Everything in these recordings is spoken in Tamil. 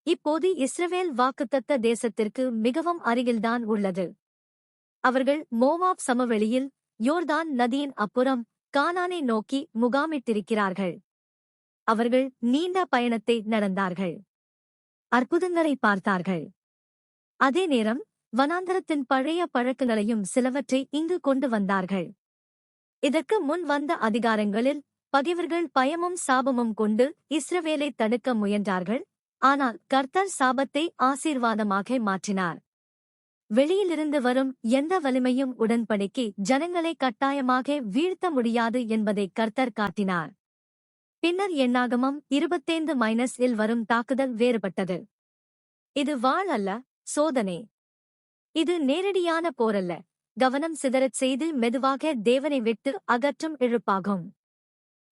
இப்போது இஸ்ரவேல் வாக்குத்தத்த தேசத்திற்கு மிகவும் அருகில்தான் உள்ளது. அவர்கள் மோவாப் சமவெளியில் யோர்தான் நதியின் அப்புறம் கானானை நோக்கி முகாமிட்டிருக்கிறார்கள். அவர்கள் நீண்ட பயணத்தை நடந்தார்கள். அற்புதங்களை பார்த்தார்கள். அதே நேரம் வனாந்தரத்தின் பழைய பழக்கங்களையும் சிலவற்றை இங்கு கொண்டு வந்தார்கள். இதற்கு முன் வந்த அதிகாரங்களில் பகைவர்கள் பயமும் சாபமும் கொண்டு இஸ்ரவேலை தடுக்க முயன்றார்கள். ஆனால் கர்த்தர் சாபத்தை ஆசீர்வாதமாக மாற்றினார். வெளியிலிருந்து வரும் எந்த வலிமையும் உடன்படிக்கை ஜனங்களை கட்டாயமாக வீழ்த்த முடியாது என்பதை கர்த்தர் காட்டினார். பின்னர் எண்ணாகமம் 25-இல் வரும் தாக்குதல் வேறுபட்டது. இது வாள் அல்ல, சோதனை. இது நேரடியான போரல்ல, கவனம் சிதறச் செய்து மெதுவாக தேவனை விட்டு அகற்றும் இழுப்பாகும்.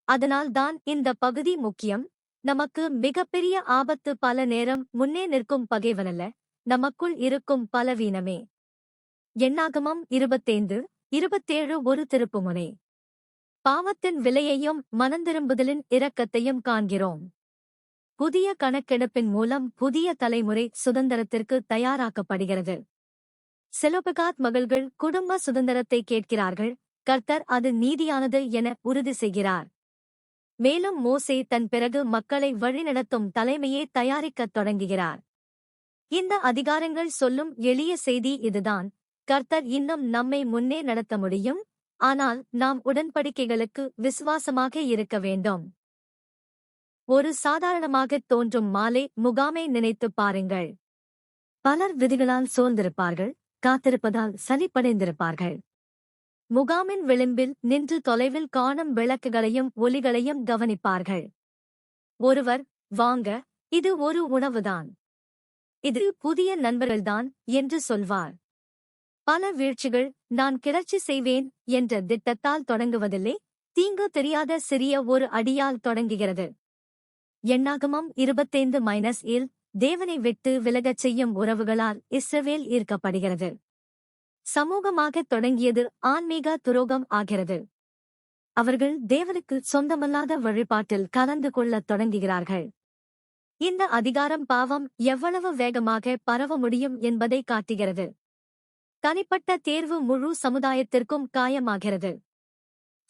அதனால்தான் இந்த பகுதி முக்கியம். நமக்கு மிகப்பெரிய ஆபத்து பல நேரம் முன்னே நிற்கும் பகைவனல்ல, நமக்குள் இருக்கும் பலவீனமே. எண்ணாகமம் 25-27 ஒரு திருப்புமுனை. பாவத்தின் விலையையும் மனந்திரும்புதலின் இரக்கத்தையும் காண்கிறோம். புதிய கணக்கெடுப்பின் மூலம் புதிய தலைமுறை சுதந்திரத்திற்கு தயாராக்கப்படுகிறது. செலோபகாத் மகள்கள் குடும்ப சுதந்திரத்தை கேட்கிறார்கள். கர்த்தர் அது நீதியானது என உறுதி செய்கிறார். மேலும் மோசே தன் பிறகு மக்களை வழிநடத்தும் தலைமையை தயாரிக்கத் தொடங்குகிறார். இந்த அதிகாரங்கள் சொல்லும் எளிய செய்தி இதுதான்: கர்த்தர் இன்னும் நம்மை முன்னே நடத்த முடியும், ஆனால் நாம் உடன்படிக்கைகளுக்கு விசுவாசமாக இருக்க வேண்டும். ஒரு சாதாரணமாகத் தோன்றும் மாலை முகாமை நினைத்துப் பாருங்கள். பலர் விதிகளால் சோர்ந்திருப்பார்கள், காத்திருப்பதால் சலிப்படைந்திருப்பார்கள். முகாமின் விளிம்பில் நின்று தொலைவில் காணும் விளக்குகளையும் ஒலிகளையும் கவனிப்பார்கள். ஒருவர், வாங்க, இது ஒரு உணவுதான், இது புதிய நண்பர்கள்தான் என்று சொல்வார். பல வீழ்ச்சிகள் நான் கிளர்ச்சி செய்வேன் என்ற திட்டத்தால் தொடங்குவதில்லை, தீங்கு தெரியாத சிறிய ஒரு அடியால் தொடங்குகிறது. எண்ணாகமம் 25-இல் தேவனை விட்டு விலகச் செய்யும் உறவுகளால் இஸ்ரவேல் ஈர்க்கப்படுகிறது. சமூகமாகத் தொடங்கியது ஆன்மீக துரோகம் ஆகிறது. அவர்கள் தேவனுக்கு சொந்தமல்லாத வழிபாட்டில் கலந்து கொள்ளத் தொடங்குகிறார்கள். இந்த அதிகாரம் பாவம் எவ்வளவு வேகமாக பரவ முடியும் என்பதை காட்டுகிறது. தனிப்பட்ட தேர்வு முழு சமுதாயத்திற்கும் காயமாகிறது.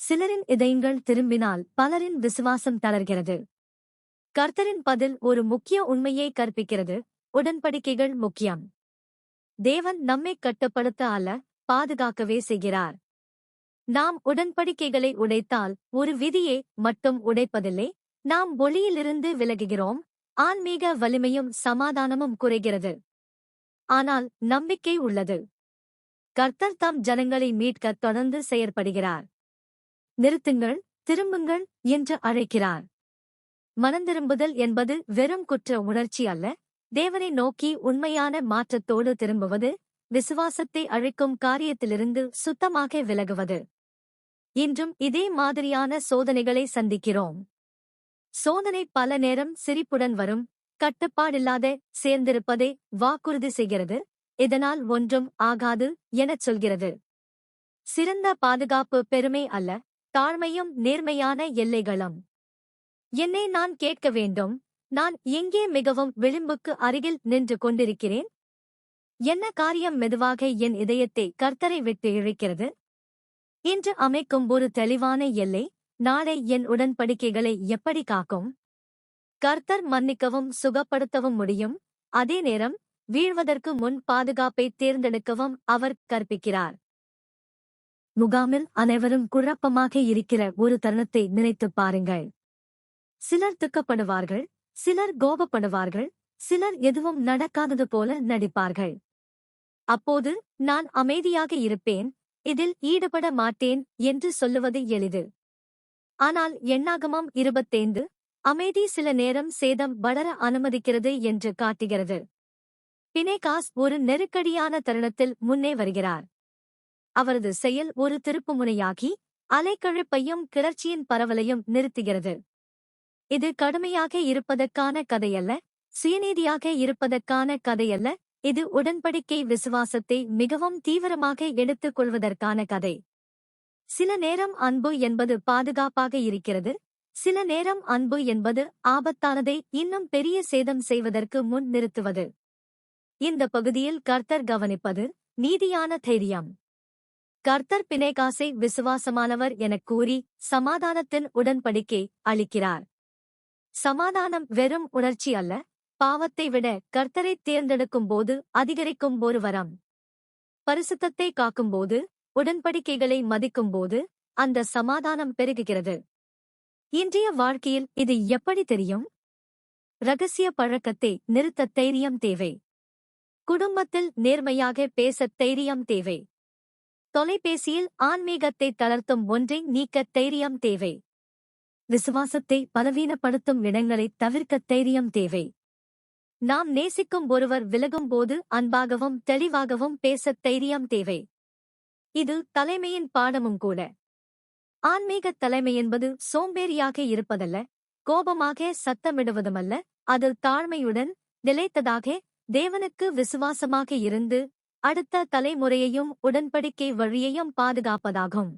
சிலரின் இதயங்கள் திரும்பினால் பலரின் விசுவாசம் தளர்கிறது. கர்த்தரின் பதில் ஒரு முக்கிய உண்மையை கற்பிக்கிறது: உடன்படிக்கைகள் முக்கியம். தேவன் நம்மை கட்டுப்படுத்த அல்ல, பாதுகாக்கவே செய்கிறார். நாம் உடன்படிக்கைகளை உடைத்தால் ஒரு விதியை மட்டும் உடைப்பதில்லை, நாம் ஒளியிலிருந்து விலகுகிறோம். ஆன்மீக வலிமையும் சமாதானமும் குறைகிறது. ஆனால் நம்பிக்கை உள்ளது. கர்த்தர் தம் ஜனங்களை மீட்கத் தொடர்ந்து செயற்படுகிறார். நிறுத்துங்கள், திரும்புங்கள் என்று அழைக்கிறார். மனந்திரும்புதல் என்பது வெறும் குற்ற உணர்ச்சி அல்ல, தேவனை நோக்கி உண்மையான மாற்றத்தோடு திரும்புவது, விசுவாசத்தை அழிக்கும் காரியத்திலிருந்து சுத்தமாக விலகுவது. இன்றும் இதே மாதிரியான சோதனைகளை சந்திக்கிறோம். சோதனை பல நேரம் சிரிப்புடன் வரும், கட்டுப்பாடில்லாத சேர்ந்திருப்பதை வாக்குறுதி செய்கிறது, இதனால் ஒன்றும் ஆகாது எனச் சொல்கிறது. சிறந்த பாதுகாப்பு பெருமை அல்ல, தாழ்மையும் நேர்மையான எல்லைகளும். என்னை நான் கேட்க வேண்டும், நான் எங்கே மிகவும் விளிம்புக்கு அருகில் நின்று கொண்டிருக்கிறேன்? என்ன காரியம் மெதுவாக என் இதயத்தை கர்த்தரை விட்டு இழுக்கிறது? இன்று அமைக்கும் ஒரு தெளிவான எல்லை நாளை என் உடன்படிக்கைகளை எப்படி காக்கும்? கர்த்தர் மன்னிக்கவும் சுகப்படுத்தவும் முடியும், அதே நேரம் வீழ்வதற்கு முன் பாதுகாப்பை தேர்ந்தெடுக்கவும் அவர் கற்பிக்கிறார். முகாமில் அனைவரும் குழப்பமாக இருக்கிற ஒரு தருணத்தை நினைத்துப் பாருங்கள். சிலர் துக்கப்படுவார்கள், சிலர் கோபப்படுவார்கள், சிலர் எதுவும் நடக்காதது போல நடிப்பார்கள். அப்போது நான் அமைதியாக இருப்பேன், இதில் ஈடுபட மாட்டேன் என்று சொல்லுவது எளிது. ஆனால் எண்ணாகமம் 25 அமைதி சில நேரம் சேதம் வளர அனுமதிக்கிறது என்று காட்டுகிறது. பினேகாஸ் ஒரு நெருக்கடியான தருணத்தில் முன்னே வருகிறார். அவரது செயல் ஒரு திருப்புமுனையாகி அலைக்கழிப்பையும் கிளர்ச்சியின் பரவலையும் நிறுத்துகிறது. இது கடுமையாக இருப்பதற்கான கதையல்ல, சுயநீதியாக இருப்பதற்கான கதையல்ல, இது உடன்படிக்கை விசுவாசத்தை மிகவும் தீவிரமாக எடுத்துக் கொள்வதற்கான கதை. சில நேரம் அன்பு என்பது பாதுகாப்பாக இருக்கிறது, சில நேரம் அன்பு என்பது ஆபத்தானதை இன்னும் பெரிய சேதம் செய்வதற்கு முன் நிறுத்துவது. இந்த பகுதியில் கர்த்தர் கவனிப்பது நீதியான தைரியம். கர்த்தர் பினேகாசை விசுவாசமானவர் எனக் கூறி சமாதானத்தின் உடன்படிக்கை அளிக்கிறார். சமாதானம் வெறும் உணர்ச்சி அல்ல, பாவத்தை விட கர்த்தரைத் தேர்ந்தெடுக்கும்போது அதிகரிக்கும் ஒரு வரம். பரிசுத்தத்தை காக்கும்போது, உடன்படிக்கைகளை மதிக்கும்போது அந்த சமாதானம் பெருகுகிறது. இன்றைய வாழ்க்கையில் இது எப்படி தெரியும்? ரகசிய பழக்கத்தை நிறுத்த தைரியம் தேவை. குடும்பத்தில் நேர்மையாக பேச தைரியம் தேவை. தொலைபேசியில் ஆன்மீகத்தை தளர்த்தும் ஒன்றை நீக்க தைரியம் தேவை. விசுவாசத்தை பலவீனப்படுத்தும் இடங்களை தவிர்க்க தைரியம் தேவை. நாம் நேசிக்கும் ஒருவர் விலகும்போது அன்பாகவும் தெளிவாகவும் பேச தைரியம் தேவை. இது தலைமையின் பாடமும் கூட. ஆன்மீகத் தலைமை என்பது சோம்பேறியாக இருப்பதல்ல, கோபமாக சத்தமிடுவதுமல்ல, அது தாழ்மையுடன் நிலைத்ததாக தேவனுக்கு விசுவாசமாக இருந்து அடுத்த தலைமுறையையும் உடன்படிக்கை வழியையும் பாதுகாப்பதாகும்.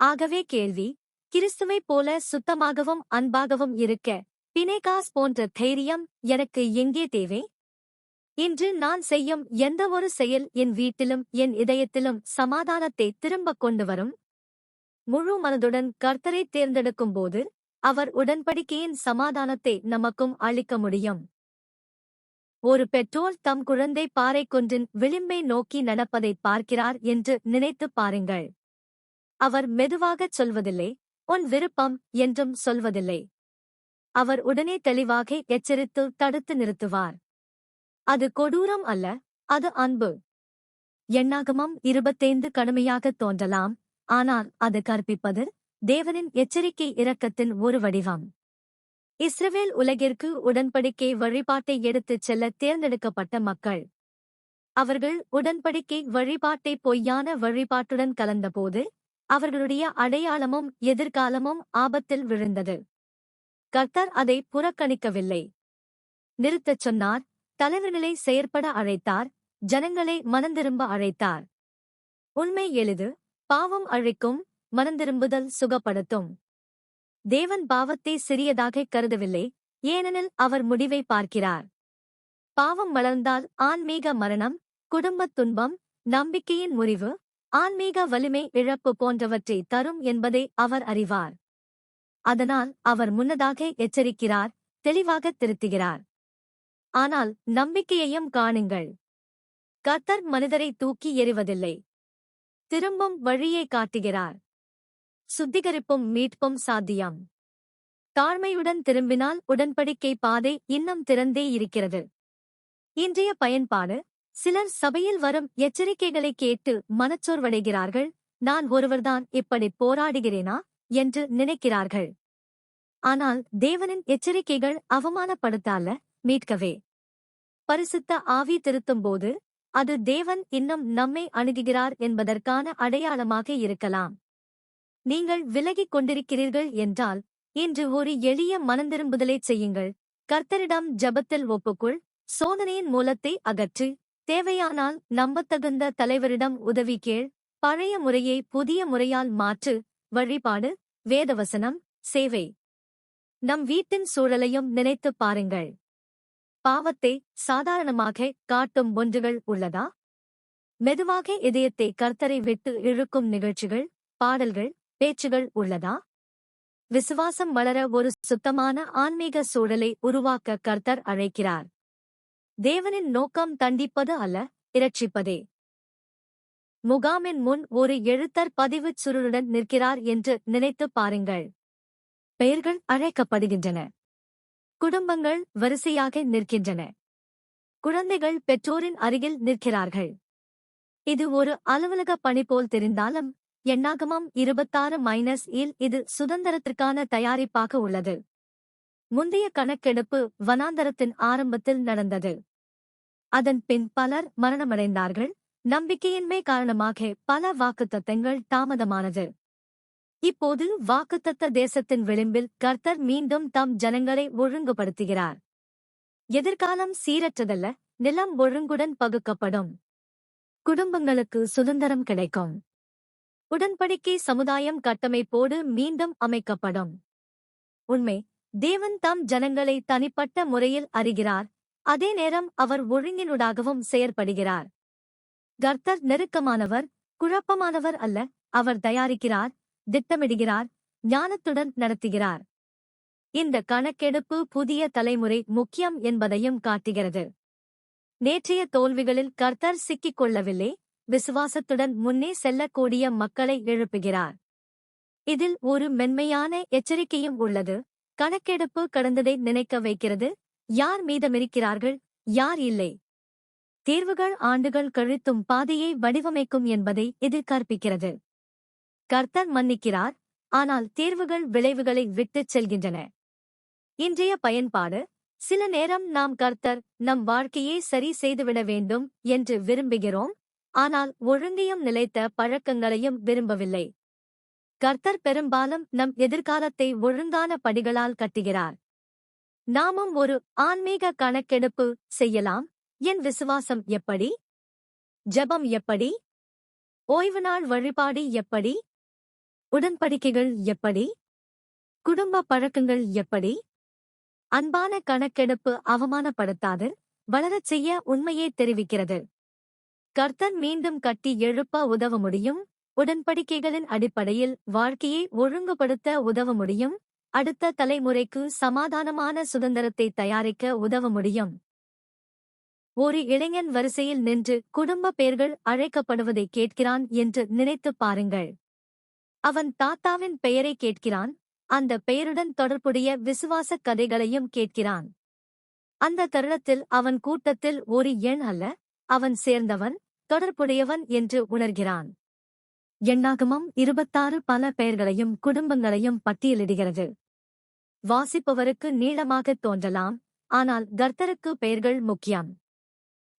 ஆகவே கேள்வி: கிறிஸ்துவைப் போல சுத்தமாகவும் அன்பாகவும் இருக்க பினேகாஸ் போன்ற தைரியம் எனக்கு எங்கே தேவை? இன்று நான் செய்யும் எந்த ஒரு செயல் என் வீட்டிலும் என் இதயத்திலும் சமாதானத்தை திரும்பக் கொண்டு வரும்? முழு மனதுடன் கர்த்தரை தேர்ந்தெடுக்கும்போது அவர் உடன்படிக்கையின் சமாதானத்தை நமக்கும் அளிக்க முடியும். ஒரு பெற்றோர் தம் குழந்தை பாறைக்குன்றின் விளிம்பை நோக்கி நடப்பதைப் பார்க்கிறார் என்று நினைத்துப் பாருங்கள். அவர் மெதுவாகச் சொல்வதில்லை, உன் விருப்பம் என்றும் சொல்வதில்லை. அவர் உடனே தெளிவாக எச்சரித்து தடுத்து நிறுத்துவார். அது கொடூரம் அல்ல, அது அன்பு. எண்ணாகமம் 25 கடுமையாகத் தோன்றலாம், ஆனால் அது கற்பிப்பது தேவனின் எச்சரிக்கை இரக்கத்தின் ஒரு வடிவம். இஸ்ரவேல் உலகிற்கு உடன்படிக்கை வழிபாட்டை எடுத்துச் செல்ல தேர்ந்தெடுக்கப்பட்ட மக்கள். அவர்கள் உடன்படிக்கை வழிபாட்டை பொய்யான வழிபாட்டுடன் கலந்தபோது அவர்களுடைய அடையாளமும் எதிர்காலமும் ஆபத்தில் விழுந்தது. கர்த்தர் அதை புறக்கணிக்கவில்லை. நிறுத்தச் சொன்னார், தலைவர்களை செயற்பட அழைத்தார், ஜனங்களை மனந்திரும்ப அழைத்தார். உண்மை எளிது, பாவம் அழிக்கும், மனந்திரும்புதல் சுகப்படுத்தும். தேவன் பாவத்தை சிறியதாக கருதவில்லை, ஏனெனில் அவர் முடிவை பார்க்கிறார். பாவம் வளர்ந்தால் ஆன்மீக மரணம், குடும்பத் துன்பம், நம்பிக்கையின் முறிவு, ஆன்மீக வலிமை இழப்பு போன்றவற்றை தரும் என்பதை அவர் அறிவார். அதனால் அவர் முன்னதாக எச்சரிக்கிறார், தெளிவாகத் திருத்துகிறார். ஆனால் நம்பிக்கையையும் காணுங்கள். கர்த்தர் மனிதரை தூக்கி எறிவதில்லை, திரும்பும் வழியை காட்டுகிறார். சுத்திகரிப்பும் மீட்பும் சாத்தியம். தாழ்மையுடன் திரும்பினால் உடன்படிக்கை பாதை இன்னும் திறந்தே இருக்கிறது. இன்றைய பயன்பாடு: சிலர் சபையில் வரும் எச்சரிக்கைகளை கேட்டு மனச்சோர்வடைகிறார்கள். நான் ஒருவர்தான் இப்படி போராடுகிறேனா என்று நினைக்கிறார்கள். ஆனால் தேவனின் எச்சரிக்கைகள் அவமானப்படுத்தல்ல, மீட்கவே. பரிசுத்த ஆவி திருத்தும்போது அது தேவன் இன்னும் நம்மை அணுகுகிறார் என்பதற்கான அடையாளமாக இருக்கலாம். நீங்கள் விலகிக் கொண்டிருக்கிறீர்கள் என்றால் இன்று ஒரு எளிய மனந்திரும்புதலைச் செய்யுங்கள். கர்த்தரிடம் ஜெபத்தில் ஒப்புக்குள், சோதனையின் மூலத்தை அகற்று, தேவையானால் நம்பத்தகுந்த தலைவரிடம் உதவி கேள், பழைய முறையை புதிய முறையால் மாற்று. வழிபாடு, வேதவசனம், சேவை. நம் வீட்டின் சூழலையும் நினைத்துப் பாருங்கள். பாவத்தை சாதாரணமாக காட்டும் ஒன்றுகள் உள்ளதா? மெதுவாக இதயத்தை கர்த்தரை விட்டு இழுக்கும் நிகழ்ச்சிகள், பாடல்கள், பேச்சுகள் உள்ளதா? விசுவாசம் வளர ஒரு சுத்தமான ஆன்மீக சூழலை உருவாக்க கர்த்தர் அழைக்கிறார். தேவனின் நோக்கம் தண்டிப்பது அல்ல, இரட்சிப்பதே. முகாமின் முன் ஒரு எழுத்தர் பதிவுச் சுருளுடன் நிற்கிறார் என்று நினைத்துப் பாருங்கள். பெயர்கள் அழைக்கப்படுகின்றன. குடும்பங்கள் வரிசையாக நிற்கின்றன. குழந்தைகள் பெற்றோரின் அருகில் நிற்கிறார்கள். இது ஒரு அலுவலக பணி போல் தெரிந்தாலும் எண்ணாகமம் 26-இல் இது சுதந்திரத்திற்கான தயாரிப்பாக உள்ளது. முந்தைய கணக்கெடுப்பு வனாந்தரத்தின் ஆரம்பத்தில் நடந்தது. அதன் பின் பலர் மரணமடைந்தார்கள். நம்பிக்கையின்மை காரணமாக பல வாக்குத்தத்தங்கள் தாமதமானது. இப்போது வாக்குத்தத்த தேசத்தின் விளிம்பில் கர்த்தர் மீண்டும் தம் ஜனங்களை ஒழுங்குபடுத்துகிறார். எதிர்காலம் சீரற்றதல்ல, நிலம் ஒழுங்குடன் பகுக்கப்படும். குடும்பங்களுக்கு சுதந்திரம் கிடைக்கும். உடன்படிக்கை சமுதாயம் கட்டமைப்போடு மீண்டும் அமைக்கப்படும். உண்மை, தேவன் தம் ஜனங்களை தனிப்பட்ட முறையில் அறிகிறார், அதே நேரம் அவர் ஒழுங்கினூடாகவும் செயற்படுகிறார். கர்த்தர் நெருக்கமானவர், குழப்பமானவர் அல்ல. அவர் தயாரிக்கிறார், திட்டமிடுகிறார், ஞானத்துடன் நடத்துகிறார். இந்த கணக்கெடுப்பு புதிய தலைமுறை முக்கியம் என்பதையும் காட்டுகிறது. நேற்றைய தோல்விகளில் கர்த்தர் சிக்கிக் கொள்ளவில்லை, விசுவாசத்துடன் முன்னே செல்லக்கூடிய மக்களை எழுப்புகிறார். இதில் ஒரு மென்மையான எச்சரிக்கையும் உள்ளது. கணக்கெடுப்பு கடந்ததை நினைக்க வைக்கிறது. யார் மீதமிருக்கிறார்கள், யார் இல்லை. தேர்வுகள் ஆண்டுகள் கழித்தும் பாதையை வடிவமைக்கும் என்பதை இது கற்பிக்கிறது. கர்த்தர் மன்னிக்கிறார், ஆனால் தேர்வுகள் விளைவுகளை விட்டுச் செல்கின்றன. இன்றைய பயன்பாடு: சில நேரம் நாம் கர்த்தர் நம் வாழ்க்கையை சரி செய்துவிட வேண்டும் என்று விரும்புகிறோம், ஆனால் ஒழுங்கையும் நிலைத்த பழக்கங்களையும் விரும்பவில்லை. கர்த்தர் பெரும்பாலும் நம் எதிர்காலத்தை ஒழுங்கான படிகளால் கட்டுகிறார். நாமும் ஒரு ஆன்மீக கணக்கெடுப்பு செய்யலாம். என் விசுவாசம் எப்படி? ஜெபம் எப்படி? ஓய்வு நாள் வழிபாடு எப்படி? உடன்படிக்கைகள் எப்படி? குடும்ப பழக்கங்கள் எப்படி? அன்பான கணக்கெடுப்பு அவமானப்படுத்தாது, வளரச் செய்ய உண்மையை தெரிவிக்கிறது. கர்த்தர் மீண்டும் கட்டி எழுப்ப உதவ முடியும். உடன்படிக்கைகளின் அடிப்படையில் வாழ்க்கையை ஒழுங்குபடுத்த உதவ முடியும். அடுத்த தலைமுறைக்கு சமாதானமான சுதந்திரத்தை தயாரிக்க உதவ முடியும். ஒரு இளைஞன் வரிசையில் நின்று குடும்ப பெயர்கள் அழைக்கப்படுவதை கேட்கிறான் என்று நினைத்துப் பாருங்கள். அவன் தாத்தாவின் பெயரை கேட்கிறான், அந்த பெயருடன் தொடர்புடைய விசுவாசக் கதைகளையும் கேட்கிறான். அந்த தருணத்தில் அவன் கூட்டத்தில் ஒரு எண் அல்ல, அவன் சேர்ந்தவன், தொடர்புடையவன் என்று உணர்கிறான். எண்ணாகமம் 26 பல பெயர்களையும் குடும்பங்களையும் பட்டியலிடுகிறது. வாசிப்பவருக்கு நீளமாகத் தோன்றலாம், ஆனால் கர்த்தருக்கு பெயர்கள் முக்கியம்.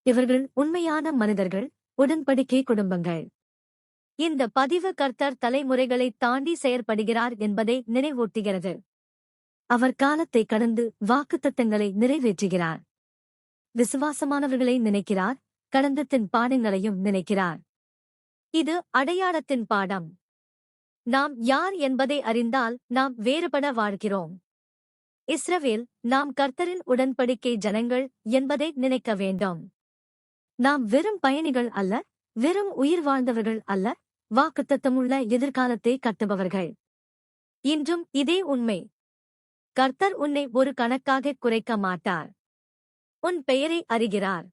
இவர்கள் உண்மையான மனிதர்கள், உடன்படிக்கை குடும்பங்கள். இந்த பதிவு கர்த்தர் தலைமுறைகளை தாண்டி செயற்படுகிறார் என்பதை நினைவூட்டுகிறது. அவர் காலத்தை கடந்து வாக்குத்தத்தங்களை நிறைவேற்றுகிறார். விசுவாசமானவர்களை நினைக்கிறார், கடந்தத்தின் பாடங்களையும் நினைக்கிறார். இது அடையாளத்தின் பாடம். நாம் யார் என்பதை அறிந்தால் நாம் வேறுபட வாழ்கிறோம். இஸ்ரவேல், நாம் கர்த்தரின் உடன்படிக்கை ஜனங்கள் என்பதை நினைக்க வேண்டும். நாம் வெறும் பயணிகள் அல்ல, வெறும் உயிர் வாழ்ந்தவர்கள் அல்ல, வாக்குத்தத்தமுள்ள எதிர்காலத்தை கட்டுபவர்கள். இன்றும் இதே உண்மை. கர்த்தர் உன்னை ஒரு கணக்காக குறைக்க மாட்டார். உன் பெயரை அறிகிறார்.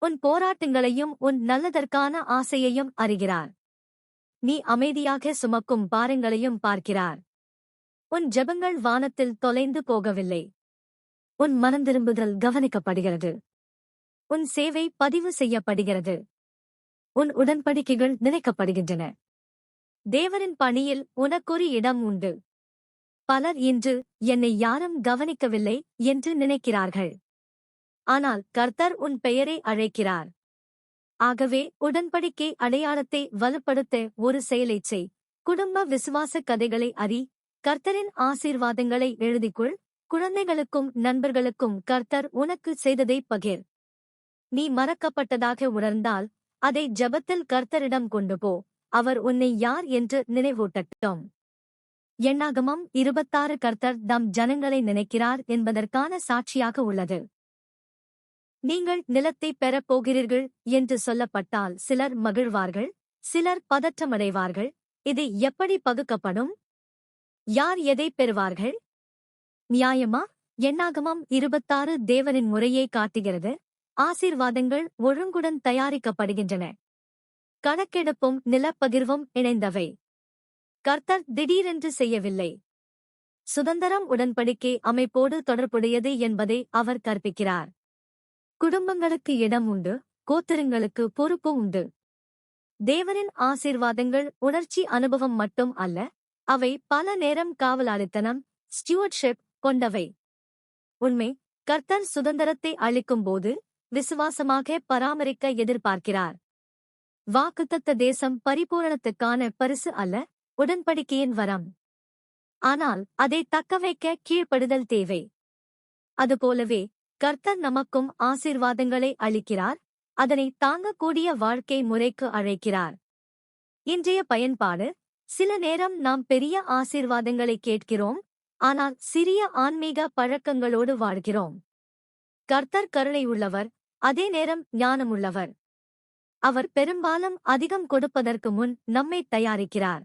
உன் போராட்டங்களையும் உன் நல்லதற்கான ஆசையையும் அறிகிறார். நீ அமைதியாக சுமக்கும் பாரங்களையும் பார்க்கிறார். உன் ஜெபங்கள் வானத்தில் தொலைந்து போகவில்லை. உன் மனந்திரும்புதல் கவனிக்கப்படுகிறது. உன் சேவை பதிவு செய்யப்படுகிறது. உன் உடன்படிக்கைகள் நினைக்கப்படுகின்றன. தேவரின் பணியில் உனக்கொரு இடம் உண்டு. பலர் இன்று என்னை யாரும் கவனிக்கவில்லை என்று நினைக்கிறார்கள். ஆனால் கர்த்தர் உன் பெயரை அழைக்கிறார். ஆகவே உடன்படிக்கை அடையாளத்தை வலுப்படுத்த ஒரு செயலைச் செய். குடும்ப விசுவாச கதைகளை அறி. கர்த்தரின் ஆசீர்வாதங்களை எழுதிக்கொள். குழந்தைகளுக்கும் நண்பர்களுக்கும் கர்த்தர் உனக்கு செய்ததை பகிர். நீ மறக்கப்பட்டதாக உணர்ந்தால் அதை ஜெபத்தில் கர்த்தரிடம் கொண்டு போ. அவர் உன்னை யார் என்று நினைவூட்டட்டும். எண்ணாகமம் 26 கர்த்தர் தம் ஜனங்களை நினைக்கிறார் என்பதற்கான சாட்சியாக உள்ளது. நீங்கள் நிலத்தை பெறப் போகிறீர்கள் என்று சொல்லப்பட்டால் சிலர் மகிழ்வார்கள், சிலர் பதற்றமடைவார்கள். இது எப்படி பகுக்கப்படும்? யார் எதை பெறுவார்கள்? நியாயமா? எண்ணாகமம் 26 தேவனின் முறையை காட்டுகிறது. ஆசீர்வாதங்கள் ஒழுங்குடன் தயாரிக்கப்படுகின்றன. கணக்கெடுப்பும் நிலப்பகிர்வும் இணைந்தவை. கர்த்தர் திடீரென்று செய்யவில்லை. சுதந்திரம் உடன்படிக்கை அமைப்போடு தொடர்புடையது என்பதை அவர் கற்பிக்கிறார். குடும்பங்களுக்கு இடம் உண்டு, கோத்திரங்களுக்கு பொறுப்பு உண்டு. தேவனின் ஆசீர்வாதங்கள் உணர்ச்சி அனுபவம் மட்டும் அல்ல, அவை பல நேரம் காவலாளித்தனம், ஸ்டியூவர்ட்ஷிப் கொண்டவை. உண்மை, கர்த்தர் சுதந்திரத்தை அளிக்கும்போது விசுவாசமாக பராமரிக்க எதிர்பார்க்கிறார். வாக்குத்தத்த தேசம் பரிபூரணத்துக்கான பரிசு அல்ல, உடன்படிக்கையின் வரம். ஆனால் அதை தக்கவைக்க கீழ்ப்படுதல் தேவை. அதுபோலவே கர்த்தர் நமக்கும் ஆசீர்வாதங்களை அளிக்கிறார், அதனை தாங்கக்கூடிய வாழ்க்கை முறைக்கு அழைக்கிறார். இன்றைய பயன்பாடு: சில நேரம் நாம் பெரிய ஆசீர்வாதங்களை கேட்கிறோம், ஆனால் சிறிய ஆன்மீக பழக்கங்களோடு வாழ்கிறோம். கர்த்தர் கருணை உள்ளவர், அதே நேரம் ஞானமுள்ளவர். அவர் பெரும்பாலும் அதிகம் கொடுப்பதற்கு முன் நம்மை தயாரிக்கிறார்.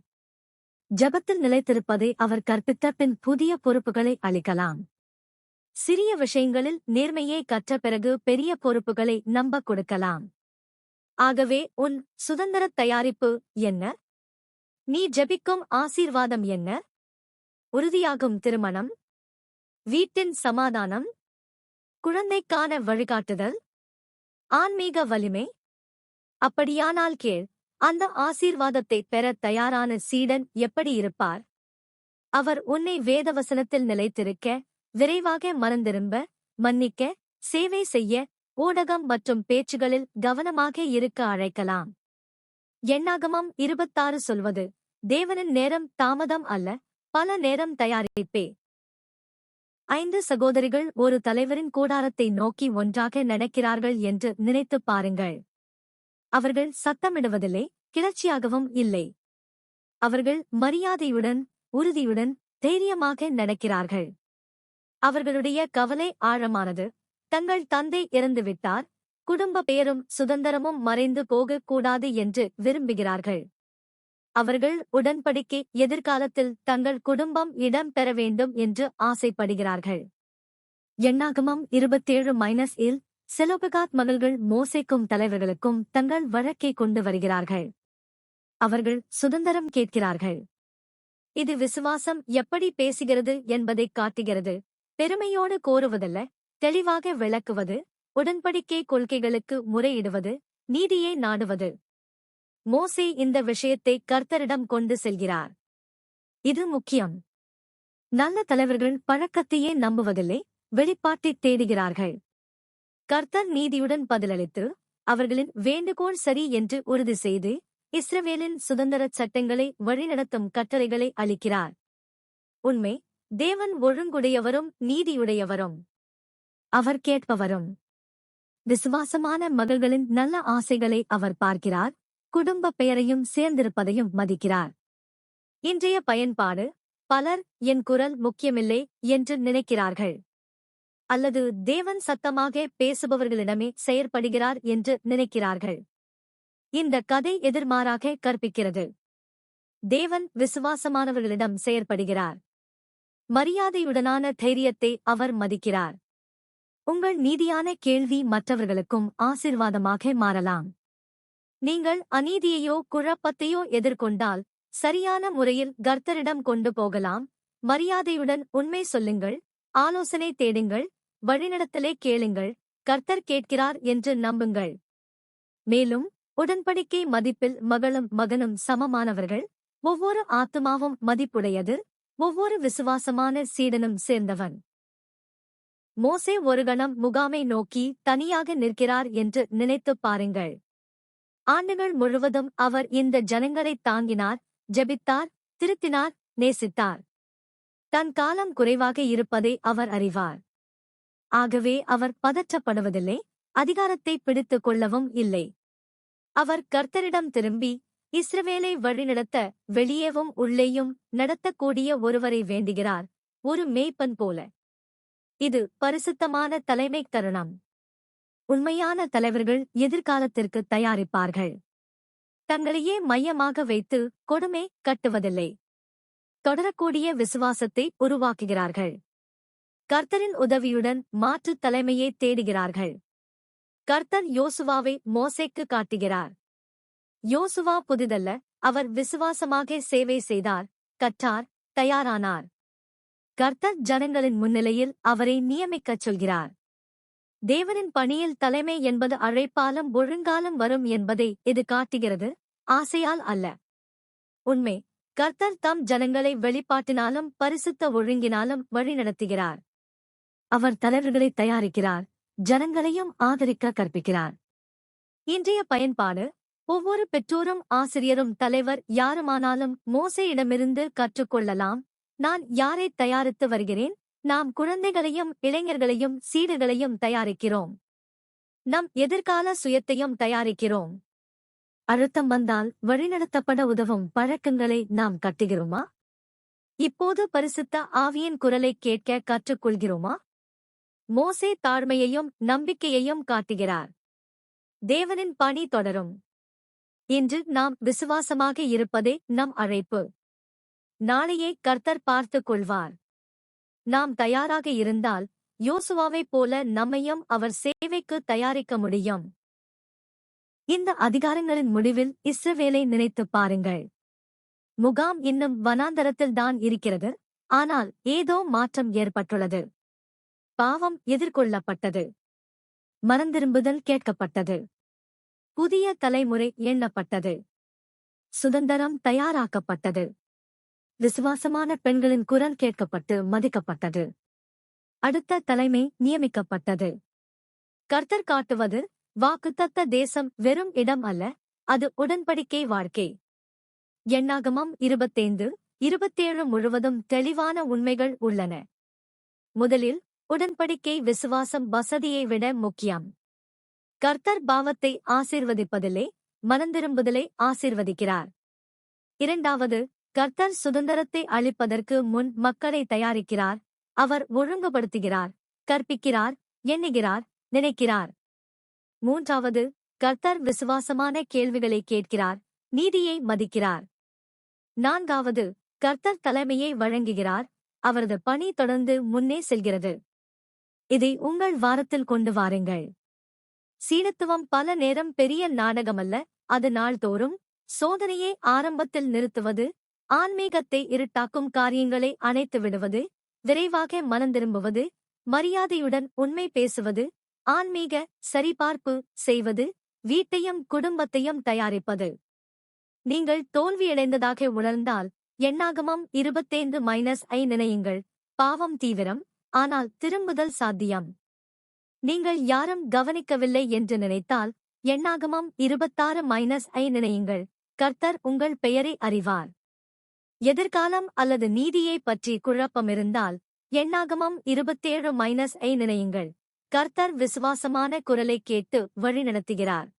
ஜெபத்தில் நிலைத்திருப்பதை அவர் கற்பித்த பின் புதிய பொறுப்புகளை அளிக்கலாம். சிறிய விஷயங்களில் நேர்மையை கற்ற பிறகு பெரிய பொறுப்புகளை நம்ப கொடுக்கலாம். ஆகவே உன் சுதந்திர தயாரிப்பு என்ன? நீ ஜெபிக்கும் ஆசீர்வாதம் என்ன? உறுதியாகும் திருமணம், வீட்டின் சமாதானம், குழந்தைக்கான வழிகாட்டுதல், ஆன்மீக வலிமை. அப்படியானால் கேள், அந்த ஆசீர்வாதத்தை பெற தயாரான சீடன் எப்படி இருப்பார்? அவர் உன்னை வேதவசனத்தில் நிலைத்திருக்க, விரைவாக மனந்திரும்ப, மன்னிக்க, சேவை செய்ய, ஊடகம் மற்றும் பேச்சுகளில் கவனமாக இருக்க அழைக்கலாம். எண்ணாகமம் 26 சொல்வது, தேவனின் நேரம் தாமதம் அல்ல, பல நேரம் தயாரிப்பே. 5 சகோதரிகள் ஒரு தலைவரின் கூடாரத்தை நோக்கி ஒன்றாக நடக்கிறார்கள் என்று நினைத்துப் பாருங்கள். அவர்கள் சத்தமிடுவதில்லை, கிளர்ச்சியாகவும் இல்லை. அவர்கள் மரியாதையுடன், உறுதியுடன், தைரியமாக நடக்கிறார்கள். அவர்களுடைய கவலை ஆழமானது. தங்கள் தந்தை இறந்துவிட்டார், குடும்ப பெயரும் சுதந்திரமும் மறைந்து போகக்கூடாது என்று விரும்புகிறார்கள். அவர்கள் உடன்படிக்கை எதிர்காலத்தில் தங்கள் குடும்பம் இடம் பெற வேண்டும் என்று ஆசைப்படுகிறார்கள். எண்ணாகமம் 27-இல் செலோபகாத் மகள்கள் மோசேக்கும் தலைவர்களுக்கும் தங்கள் வழக்கை கொண்டு வருகிறார்கள். அவர்கள் சுதந்திரம் கேட்கிறார்கள். இது விசுவாசம் எப்படி பேசுகிறது என்பதைக் காட்டுகிறது. பெருமையோடு கோருவதல்ல, தெளிவாக விளக்குவது, உடன்படிக்கை கொள்கைகளுக்கு முறையிடுவது, நீதியை நாடுவது. மோசே இந்த விஷயத்தை கர்த்தரிடம் கொண்டு செல்கிறார். இது முக்கியம். நல்ல தலைவர்கள் பழக்கத்தையே நம்புவதில்லை, வெளிப்பாட்டைத் தேடுகிறார்கள். கர்த்தர் நீதியுடன் பதிலளித்து, அவர்களின் வேண்டுகோள் சரி என்று உறுதி செய்து, இஸ்ரவேலின் சுதந்திரச் சட்டங்களை வழிநடத்தும் கட்டளைகளை அளிக்கிறார். உண்மை, தேவன் ஒழுங்குடையவரும் நீதியுடையவரும். அவர் கேட்பவரும். விசுவாசமான மகள்களின் நல்ல ஆசைகளை அவர் பார்க்கிறார், குடும்ப பெயரையும் சேர்ந்திருப்பதையும் மதிக்கிறார். இன்றைய பயன்பாடு, பலர் என் குரல் முக்கியமில்லை என்று நினைக்கிறார்கள். அல்லது தேவன் சத்தமாக பேசுபவர்களிடமே செயற்படுகிறார் என்று நினைக்கிறார்கள். இந்த கதை எதிர்மாறாக கற்பிக்கிறது. தேவன் விசுவாசமானவர்களிடம் செயற்படுகிறார். மரியாதையுடனான தைரியத்தை அவர் மதிக்கிறார். உங்கள் நீதியான கேள்வி மற்றவர்களுக்கும் ஆசீர்வாதமாக மாறலாம். நீங்கள் அநீதியையோ குழப்பத்தையோ எதிர்கொண்டால் சரியான முறையில் கர்த்தரிடம் கொண்டு போகலாம். மரியாதையுடன் உண்மை சொல்லுங்கள், ஆலோசனை தேடுங்கள், வழிநடத்தலை கேளுங்கள். கர்த்தர் கேட்கிறார் என்று நம்புங்கள். மேலும் உடன்படிக்கை மதிப்பில் மகளும் மகனும் சமமானவர்கள். ஒவ்வொரு ஆத்துமாவும் மதிப்புடையது. ஒவ்வொரு விசுவாசமான சீடனும் சேர்ந்தவன். மோசே ஒரு கணம் முகாமை நோக்கி தனியாக நிற்கிறார் என்று நினைத்துப் பாருங்கள். ஆண்டுகள் முழுவதும் அவர் இந்த ஜனங்களைத் தாங்கினார், ஜெபித்தார், திருத்தினார், நேசித்தார். தன் காலம் குறைவாக இருப்பதை அவர் அறிவார். ஆகவே அவர் பதற்றப்படுவதில்லை, அதிகாரத்தை பிடித்துக் கொள்ளவும் இல்லை. அவர் கர்த்தரிடம் திரும்பி, இஸ்ரவேலை வழிநடத்த வெளியேவும் உள்ளேயும் நடத்தக்கூடிய ஒருவரை வேண்டுகிறார், ஒரு மேய்ப்பன் போல. இது பரிசுத்தமான தலைமைத் தருணம். உண்மையான தலைவர்கள் எதிர்காலத்திற்கு தயாரிப்பார்கள். தங்களையே மையமாக வைத்து கொடுமை கட்டுவதில்லை. தொடரக்கூடிய விசுவாசத்தை உருவாக்குகிறார்கள். கர்த்தரின் உதவியுடன் மாற்றுத் தலைமையை தேடுகிறார்கள். கர்த்தர் யோசுவாவை மோசேக்கு காட்டுகிறார். யோசுவா புதிதல்ல, அவர் விசுவாசமாக சேவை செய்தார், கற்றார், தயாரானார். கர்த்தர் ஜனங்களின் முன்னிலையில் அவரை நியமிக்கச் சொல்கிறார். தேவனின் பணியில் தலைமை என்பது அழைப்பாலும் ஒழுங்காலும் வரும் என்பதை இது காட்டுகிறது, ஆசையால் அல்ல. உண்மை, கர்த்தர் தம் ஜனங்களை வெளிப்பாட்டினாலும் பரிசுத்த ஒழுங்கினாலும் வழிநடத்துகிறார். அவர் தலைவர்களை தயாரிக்கிறார், ஜனங்களையும் ஆதரிக்க கற்பிக்கிறார். இன்றைய பயன்பாடு, ஒவ்வொரு பெற்றோரும் ஆசிரியரும் தலைவர் யாருமானாலும் மோசேயிடமிருந்து கற்றுக்கொள்ளலாம். நான் யாரை தயாரித்து வருகிறேன்? நாம் குழந்தைகளையும் இளைஞர்களையும் சீடர்களையும் தயாரிக்கிறோம். நம் எதிர்கால சுயத்தையும் தயாரிக்கிறோம். அழுத்தம் வந்தால் வழிநடத்தப்பட உதவும் பழக்கங்களை நாம் கட்டுகிறோமா? இப்போது பரிசுத்த ஆவியின் குரலைக் கேட்க கற்றுக்கொள்கிறோமா? மோசே தாழ்மையையும் நம்பிக்கையையும் காட்டுகிறார். தேவனின் பணி தொடரும். இன்று நாம் விசுவாசமாக இருப்பதே நம் அழைப்பு. நாளையே கர்த்தர் பார்த்துக் கொள்வார். நாம் தயாராக இருந்தால் யோசுவாவைப் போல நம்மையும் அவர் சேவைக்கு தயாரிக்க முடியும். இந்த அதிகாரங்களின் முடிவில் இஸ்ரவேலை நினைத்துப் பாருங்கள். முகாம் இன்னும் வனாந்தரத்தில்தான் இருக்கிறது. ஆனால் ஏதோ மாற்றம் ஏற்பட்டுள்ளது. பாவம் எதிர்கொள்ளப்பட்டது. மனந்திரும்புதல் கேட்கப்பட்டது. புதிய தலைமுறை எண்ணப்பட்டது. சுதந்திரம் தயாராக்கப்பட்டது. விசுவாசமான பெண்களின் குரல் கேட்கப்பட்டு மதிக்கப்பட்டது. அடுத்த தலைமை நியமிக்கப்பட்டது. கர்த்தர் காட்டுவது வாக்குத்தத்த தேசம் வெறும் இடம் அல்ல, அது உடன்படிக்கை வாழ்க்கை. எண்ணாகமம் 25:27 முழுவதும் தெளிவான உண்மைகள் உள்ளன. முதலில், உடன்படிக்கை விசுவாசம் வசதியை விட முக்கியம். கர்த்தர் பாவத்தை ஆசீர்வதிப்பதிலே மனந்திரும்புதலை ஆசீர்வதிக்கிறார். இரண்டாவது, கர்த்தர் சுதந்திரத்தை அளிப்பதற்கு முன் மக்களை தயாரிக்கிறார். அவர் ஒழுங்குபடுத்துகிறார், கற்பிக்கிறார், எண்ணுகிறார், நினைக்கிறார். மூன்றாவது, கர்த்தர் விசுவாசமான கேள்விகளை கேட்கிறார், நீதியை மதிக்கிறார். நான்காவது, கர்த்தர் தலைமையை வழங்குகிறார், அவரது பணி தொடர்ந்து முன்னே செல்கிறது. இதை உங்கள் வாரத்தில் கொண்டு வாருங்கள். சீனத்துவம் பல நேரம் பெரிய நாடகமல்ல, அது நாள்தோறும் சோதனையை ஆரம்பத்தில் நிறுத்துவது, ஆன்மீகத்தை இருட்டாக்கும் காரியங்களை அணைத்து விடுவது, விரைவாக மனந்திரும்புவது, மரியாதையுடன் உண்மை பேசுவது, ஆன்மீக சரிபார்ப்பு செய்வது, வீட்டையும் குடும்பத்தையும் தயாரிப்பது. நீங்கள் தோல்வியடைந்ததாக உணர்ந்தால் எண்ணாகமம் 25-ஐ நினையுங்கள். பாவம் தீவிரம், ஆனால் திரும்புதல் சாத்தியம். நீங்கள் யாரும் கவனிக்கவில்லை என்று நினைத்தால் எண்ணாகமம் 26-ஐ நினையுங்கள். கர்த்தர் உங்கள் பெயரை அறிவார். எதிர்காலம் அல்லது நீதியைப் பற்றி குழப்பமிருந்தால் எண்ணாகமம் 27-ஐ நினையுங்கள். கர்த்தர் விசுவாசமான குரலைக் கேட்டு வழிநடத்துகிறார்.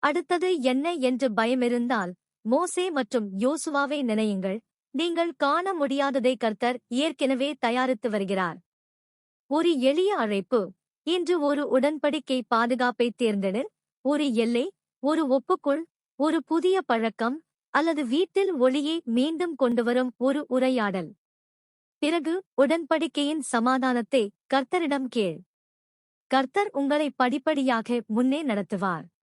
அடுத்தது என்ன என்று பயமிருந்தால் மோசே மற்றும் யோசுவாவை நினையுங்கள். நீங்கள் காண முடியாததை கர்த்தர் ஏற்கனவே தயாரித்து வருகிறார். ஒரு எளிய அழைப்பு. இன்று ஒரு உடன்படிக்கை பாதுகாப்பை தேர்ந்தெடு. ஒரு எல்லை, ஒரு ஒப்புக்குள், ஒரு புதிய பழக்கம், அல்லது வீட்டில் ஒளியை மீண்டும் கொண்டுவரும் ஒரு உரையாடல். பிறகு உடன்படிக்கையின் சமாதானத்தை கர்த்தரிடம் கேள். கர்த்தர் உங்களை படிப்படியாக முன்னே நடத்துவார்.